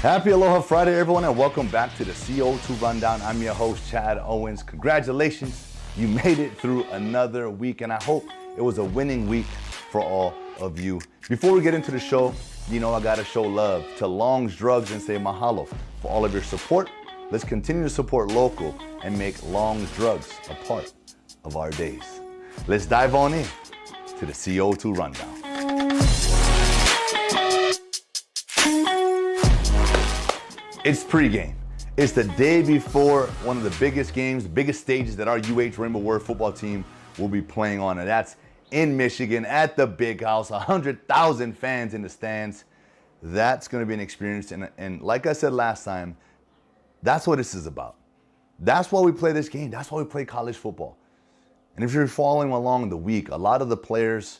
Happy Aloha Friday, everyone, and welcome back to the CO2 Rundown. I'm your host, Chad Owens. Congratulations, you made it through another week, and I hope it was a winning week for all of you. Before we get into the show, you know I gotta show love to Long's Drugs and say mahalo for all of your support. Let's continue to support local and make Long's Drugs a part of our days. Let's dive on in to the CO2 Rundown. It's pregame. It's the day before one of the biggest games, the biggest stages that our UH Rainbow Warrior football team will be playing on, and that's in Michigan at the Big House, 100,000 fans in the stands. That's going to be an experience, and like I said last time, that's what this is about. That's why we play this game. That's why we play college football. And if you're following along the week, a lot of the players,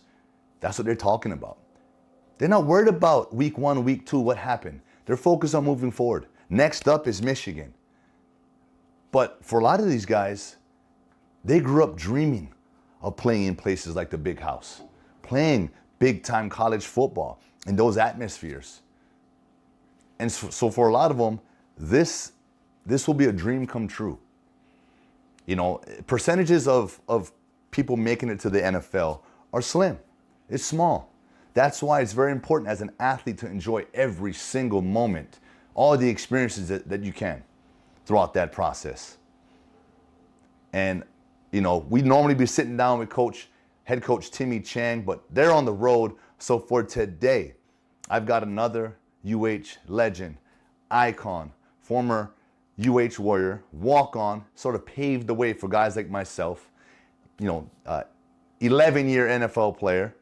that's what they're talking about. They're not worried about week one, week two, what happened. They're focused on moving forward. Next up is Michigan. But for a lot of these guys, they grew up dreaming of playing in places like the Big House, playing big-time college football in those atmospheres. And so for a lot of them, this will be a dream come true. You know, percentages of people making it to the NFL are slim. It's small. That's why it's very important as an athlete to enjoy every single moment, all the experiences that you can throughout that process. And, you know, we normally be sitting down with head coach Timmy Chang, but they're on the road. So for today, I've got another UH legend, icon, former UH Warrior, walk-on, sort of paved the way for guys like myself, 11-year NFL player,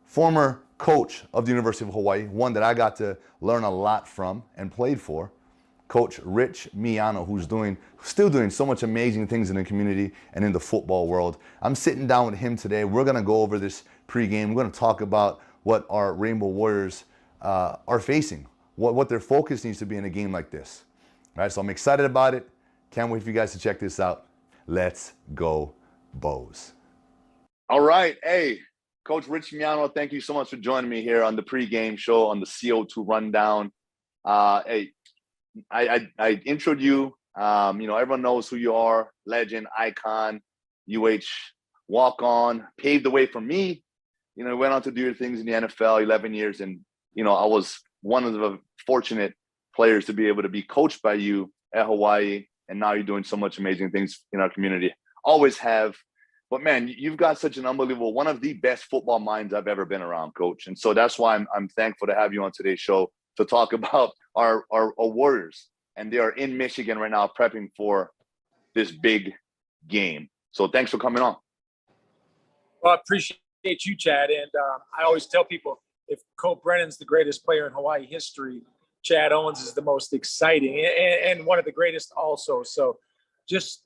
former coach of the University of Hawaii, one that I got to learn a lot from and played for, Coach Rich Miano, who's still doing so much amazing things in the community and in the football world. I'm sitting down with him today. We're going to go over this pregame. We're going to talk about what our Rainbow Warriors are facing, what their focus needs to be in a game like this. All right, so I'm excited about it. Can't wait for you guys to check this out. Let's go, Bows. All right, hey. Coach Rich Miano, thank you so much for joining me here on the pregame show on the CO2 Rundown. Hey, I introed you. Everyone knows who you are. Legend, icon, UH walk-on, paved the way for me. You know, went on to do your things in the NFL, 11 years. And, I was one of the fortunate players to be able to be coached by you at Hawaii. And now you're doing so much amazing things in our community. Always have. But man, you've got such an unbelievable, one of the best football minds I've ever been around, Coach. And so that's why I'm thankful to have you on today's show to talk about our Warriors. And they are in Michigan right now prepping for this big game. So thanks for coming on. Well, I appreciate you, Chad. And I always tell people, if Colt Brennan's the greatest player in Hawaii history, Chad Owens is the most exciting and one of the greatest also. So just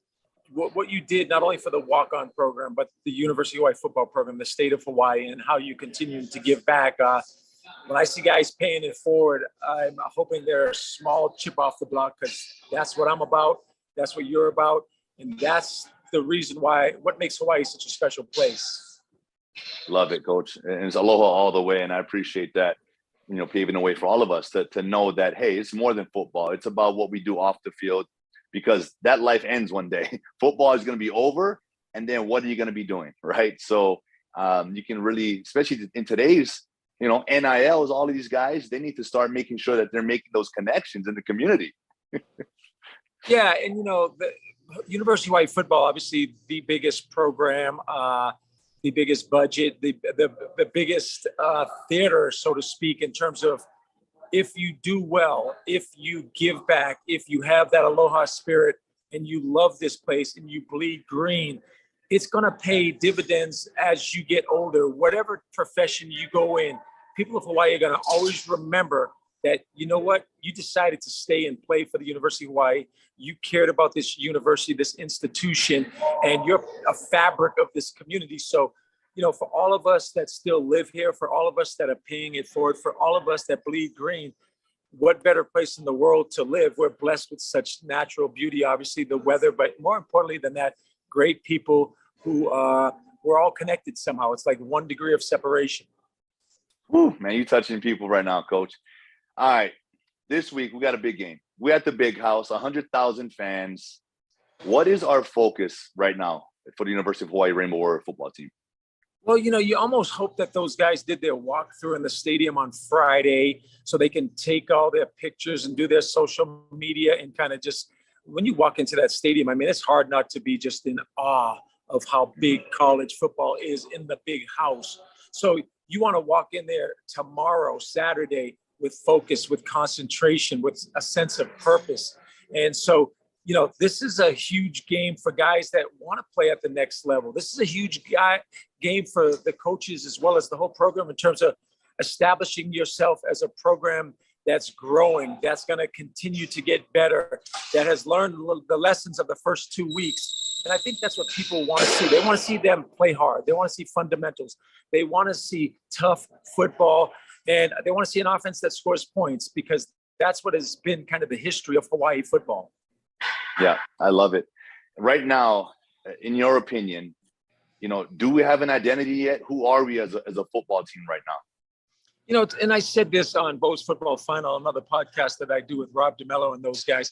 what you did, not only for the walk-on program, but the University of Hawaii football program, the state of Hawaii, and how you continue to give back. When I see guys paying it forward, I'm hoping they're a small chip off the block, because that's what I'm about. That's what you're about. And that's the reason what makes Hawaii such a special place. Love it, Coach. And it's aloha all the way. And I appreciate that, paving the way for all of us to know that, hey, it's more than football. It's about what we do off the field. Because that life ends one day. Football is going to be over, and then what are you going to be doing, right? So you can really, especially in today's, NILs, all of these guys, they need to start making sure that they're making those connections in the community. Yeah, and the University of Hawaii football, obviously the biggest program, the biggest budget, the biggest theater, so to speak, in terms of, if you do well, if you give back, if you have that aloha spirit and you love this place and you bleed green, it's going to pay dividends as you get older. Whatever profession you go in, people of Hawaii are going to always remember that, you know what, you decided to stay and play for the University of Hawaii. You cared about this university, this institution, and you're a fabric of this community. So, for all of us that still live here, for all of us that are paying it forward, for all of us that bleed green, what better place in the world to live? We're blessed with such natural beauty, obviously the weather, but more importantly than that, great people who we're all connected somehow. It's like 1 degree of separation. Whew, man, you touching people right now, Coach. All right, this week we got a big game. We're at the big house, 100,000 fans. What is our focus right now for the University of Hawaii Rainbow Warrior football team? Well, you almost hope that those guys did their walkthrough in the stadium on Friday so they can take all their pictures and do their social media and kind of just, when you walk into that stadium, I mean, it's hard not to be just in awe of how big college football is in the big house. So you want to walk in there tomorrow, Saturday, with focus, with concentration, with a sense of purpose. And so, this is a huge game for guys that want to play at the next level. This is a huge game for the coaches as well as the whole program in terms of establishing yourself as a program that's growing, that's going to continue to get better, that has learned the lessons of the first 2 weeks. And I think that's what people want to see. They want to see them play hard. They want to see fundamentals. They want to see tough football, and they want to see an offense that scores points, because that's what has been kind of the history of Hawaii football. Yeah, I love it. Right now, in your opinion, do we have an identity yet? Who are we as a football team right now? And I said this on Bo's Football Final, another podcast that I do with Rob DeMello and those guys.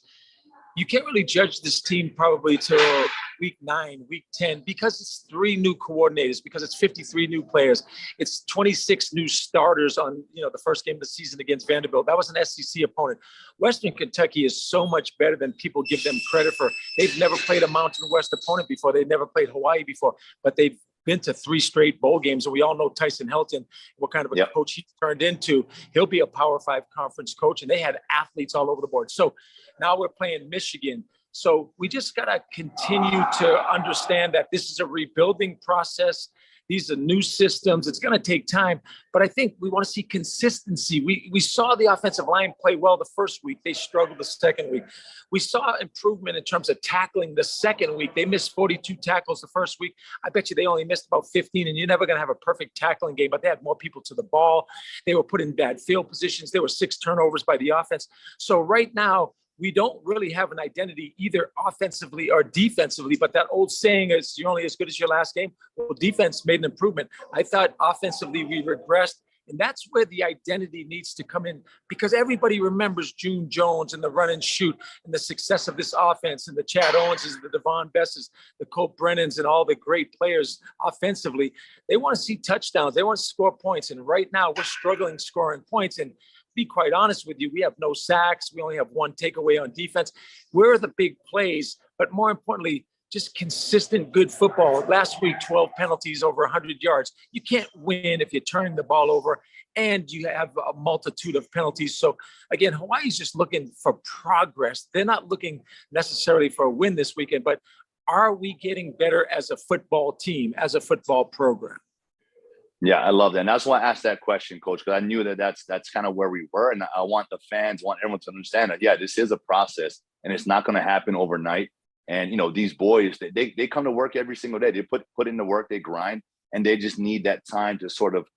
You can't really judge this team probably till week 9, week 10, because it's 3 new coordinators, because it's 53 new players. It's 26 new starters on, the first game of the season against Vanderbilt. That was an SEC opponent. Western Kentucky is so much better than people give them credit for. They've never played a Mountain West opponent before. They've never played Hawaii before, but they've been to 3 straight bowl games. And we all know Tyson Helton, what kind of a coach he's turned into. He'll be a Power 5 conference coach, and they had athletes all over the board. So now we're playing Michigan. So we just got to continue to understand that this is a rebuilding process. These are new systems. It's going to take time, but I think we want to see consistency. We saw the offensive line play well the first week. They struggled the second week. We saw improvement in terms of tackling the second week. They missed 42 tackles the first week. I bet you they only missed about 15, and you're never going to have a perfect tackling game, but they had more people to the ball. They were put in bad field positions. There were 6 turnovers by the offense. So right now, we don't really have an identity either offensively or defensively, but that old saying is you're only as good as your last game. Well, defense made an improvement. I thought offensively we regressed, and that's where the identity needs to come in, because everybody remembers June Jones and the run and shoot and the success of this offense and the Chad Owenses, the Devon Besses, the Colt Brennans, and all the great players offensively. They want to see touchdowns. They want to score points, and right now we're struggling scoring points. And be quite honest with you, we have no sacks. We only have 1 takeaway on defense. Where are the big plays? But more importantly, just consistent good football. Last week, 12 penalties over 100 yards. You can't win if you're turning the ball over and you have a multitude of penalties. So again, Hawaii's just looking for progress. They're not looking necessarily for a win this weekend, but are we getting better as a football team, as a football program? Yeah, I love that. And that's why I asked that question, Coach, because I knew that's kind of where we were. And I want the fans, want everyone to understand that, this is a process, and it's not going to happen overnight. And, these boys, they come to work every single day. They put in the work, they grind, and they just need that time to sort of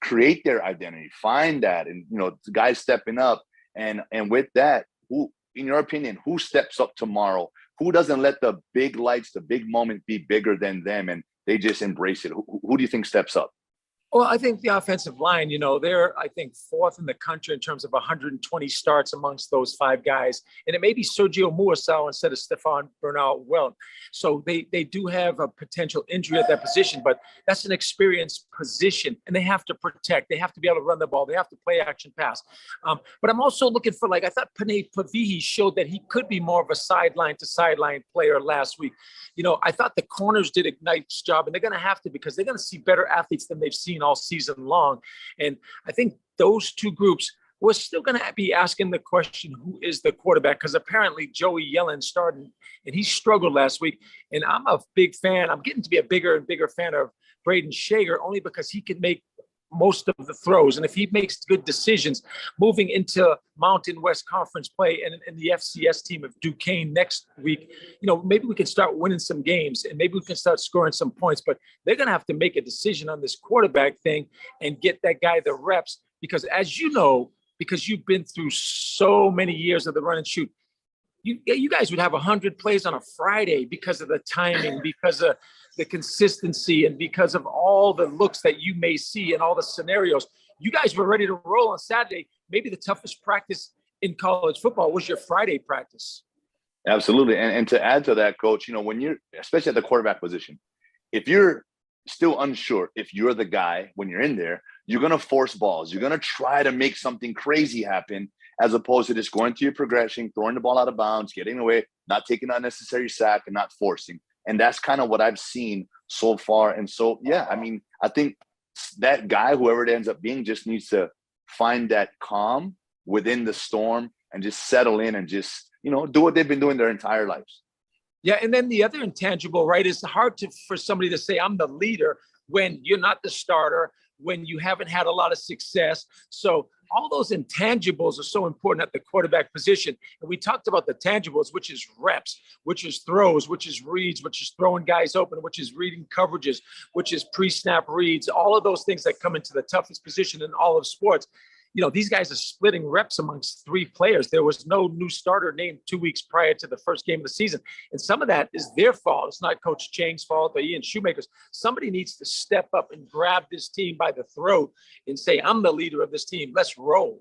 create their identity, find that. And, the guys stepping up. And with that, who, in your opinion, who steps up tomorrow? Who doesn't let the big lights, the big moment be bigger than them, and they just embrace it? Who do you think steps up? Well, I think the offensive line, they're, I think, 4th in the country in terms of 120 starts amongst those 5 guys. And it may be Sergio Muasau instead of Stefan Bernal-Welt. So they do have a potential injury at that position, but that's an experienced position, and they have to protect. They have to be able to run the ball. They have to play action pass. But I'm also looking for, I thought Panay Pavihi showed that he could be more of a sideline-to-sideline player last week. I thought the corners did a nice job, and they're going to have to, because they're going to see better athletes than they've seen all season long. And I think those 2 groups, we're still going to be asking the question, who is the quarterback? Because apparently Joey Yellen started, and he struggled last week. And I'm a big fan. I'm getting to be a bigger and bigger fan of Braden Shager, only because he can make most of the throws. And if he makes good decisions moving into Mountain West Conference play and the FCS team of Duquesne next week, maybe we can start winning some games, and maybe we can start scoring some points. But they're going to have to make a decision on this quarterback thing and get that guy the reps, because as you know, because you've been through so many years of the run and shoot, you guys would have 100 plays on a Friday because of the timing, because of the consistency, and because of all the looks that you may see and all the scenarios. You guys were ready to roll on Saturday. Maybe the toughest practice in college football was your Friday practice. Absolutely. And to add to that, Coach, when you're, especially at the quarterback position, if you're still unsure if you're the guy when you're in there, you're going to force balls. You're going to try to make something crazy happen as opposed to just going through your progression, throwing the ball out of bounds, getting away, not taking unnecessary sack, and not forcing. And that's kind of what I've seen so far. And so, yeah, I mean, I think that guy, whoever it ends up being, just needs to find that calm within the storm and just settle in and just, do what they've been doing their entire lives. Yeah, and then the other intangible, right, is hard for somebody to say, I'm the leader, when you're not the starter, when you haven't had a lot of success. So all those intangibles are so important at the quarterback position. And we talked about the tangibles, which is reps, which is throws, which is reads, which is throwing guys open, which is reading coverages, which is pre-snap reads, all of those things that come into the toughest position in all of sports. These guys are splitting reps amongst 3 players. There was no new starter named 2 weeks prior to the first game of the season. And some of that is their fault. It's not Coach Chang's fault or Ian Shoemaker's. Somebody needs to step up and grab this team by the throat and say, I'm the leader of this team. Let's roll.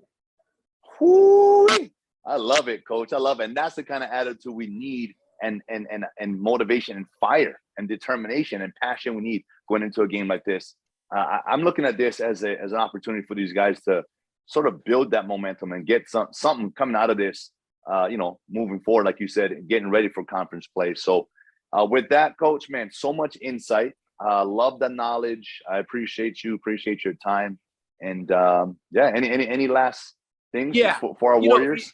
Woo-wee. I love it, Coach. I love it. And that's the kind of attitude we need and motivation and fire and determination and passion we need going into a game like this. I'm looking at this as an opportunity for these guys to sort of build that momentum and get something coming out of this, moving forward, like you said, getting ready for conference play. So with that, Coach, man, so much insight. Love the knowledge. I appreciate your time. And any last things for our Warriors?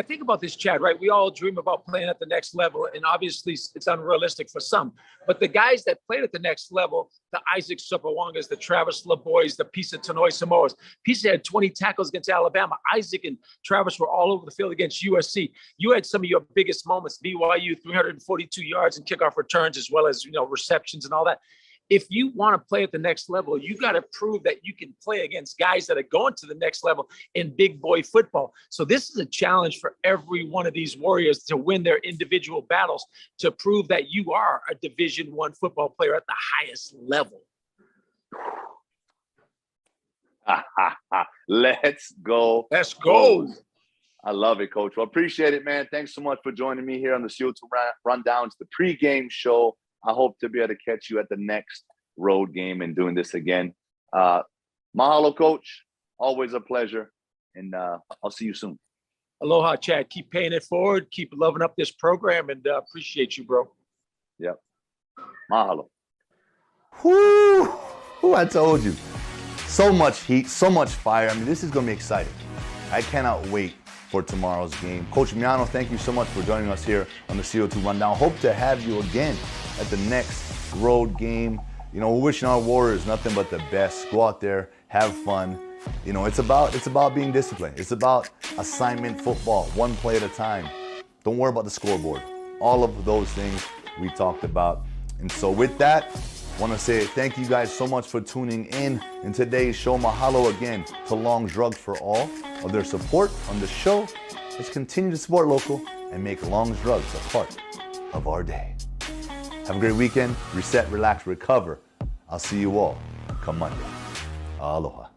Think about this, Chad, right? We all dream about playing at the next level, and obviously it's unrealistic for some. But the guys that played at the next level, the Isaac Sopowangas, the Travis LeBoys, the Pisa Tanoi Samoas. Pisa had 20 tackles against Alabama. Isaac and Travis were all over the field against USC. You had some of your biggest moments, BYU, 342 yards and kickoff returns, as well as, receptions and all that. If you want to play at the next level, you got to prove that you can play against guys that are going to the next level in big boy football. So this is a challenge for every one of these Warriors to win their individual battles, to prove that you are a Division I football player at the highest level. Let's go. Let's go. I love it, Coach. Well, appreciate it, man. Thanks so much for joining me here on the CO2 Rundown. It's the pregame show. I hope to be able to catch you at the next road game and doing this again. Mahalo, Coach. Always a pleasure. And I'll see you soon. Aloha, Chad. Keep paying it forward. Keep loving up this program, and appreciate you, bro. Yep. Mahalo. Whoo! I told you. So much heat, so much fire. I mean, this is going to be exciting. I cannot wait for tomorrow's game. Coach Miano, thank you so much for joining us here on the CO2 Rundown. Hope to have you again at the next road game. We're wishing our Warriors nothing but the best. Go out there, have fun. It's about being disciplined. It's about assignment football, one play at a time. Don't worry about the scoreboard. All of those things we talked about. And so with that, I want to say thank you guys so much for tuning in today's show. Mahalo again to Long's Drugs for all of their support on the show. Let's continue to support local and make Long's Drugs a part of our day. Have a great weekend. Reset, relax, recover. I'll see you all come Monday. Aloha.